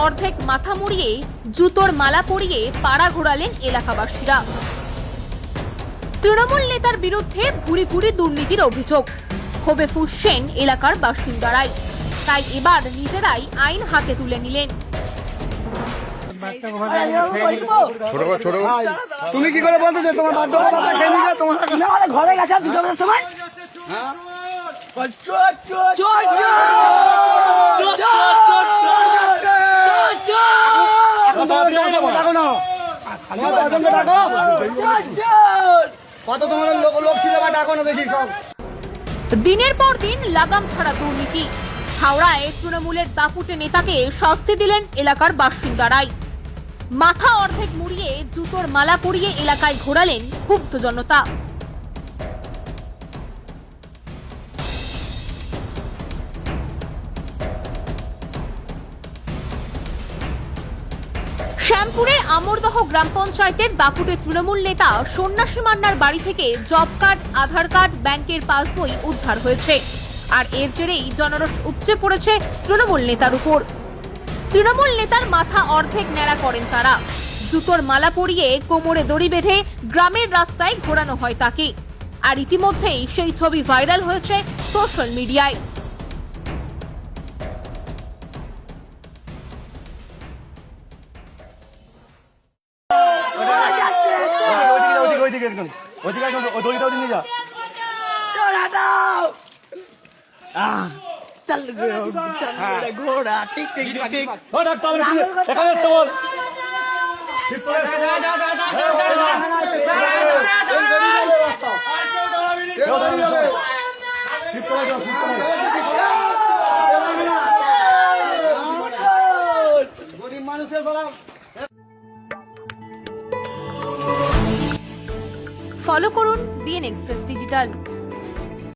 অর্ধেক মাথা মুড়িয়ে জুতোর মালা পরিয়ে পাড়া ঘোরালেন এলাকাবাসীরা। তৃণমূল নেতার বিরুদ্ধে ভুরি ভুরি দুর্নীতির অভিযোগ, ক্ষোভে ফুঁসছেন এলাকার বাসিন্দারাই। তাই এবার নিজেরাই আইন হাতে তুলে নিলেন। তুমি কি করে বলতে যে তোমার বার্ধক্য খেয়ে নিয়ে তোমার ঘরে গেছে দুটো বাজার সময় দিনের পর দিন লাগাম ছাড়া দুর্নীতি। হাওড়ায় তৃণমূলের দাপুটে নেতাকে শাস্তি দিলেন এলাকার বাসিন্দারাই। মাথা অর্ধেক মুড়িয়ে জুতোর মালা পরিয়ে এলাকায় ঘোরালেন ক্ষুব্ধ জনতা। শ্যামপুরের আমরদহ গ্রাম পঞ্চায়েতের দাপুটে তৃণমূল নেতা সন্ন্যাসী মান্নার বাড়ি থেকে জব কার্ড, আধার কার্ড, ব্যাংকের পাসবই উদ্ধার হয়েছে। আর এর জেরেই জনরোষ উপচে পড়েছে তৃণমূল নেতার উপর। তৃণমূল নেতার মাথা অর্ধেক ন্যাড়া করেন তারা। জুতোর মালা পরিয়ে কোমরে দড়ি বেঁধে গ্রামের রাস্তায় ঘোরানো হয় তাকে। আর ইতিমধ্যেই সেই ছবি ভাইরাল হয়েছে সোশ্যাল মিডিয়ায়। ঘোড়া ঠিক গরিব মানুষের ফলো করুন বিএন এক্সপ্রেস ডিজিটাল।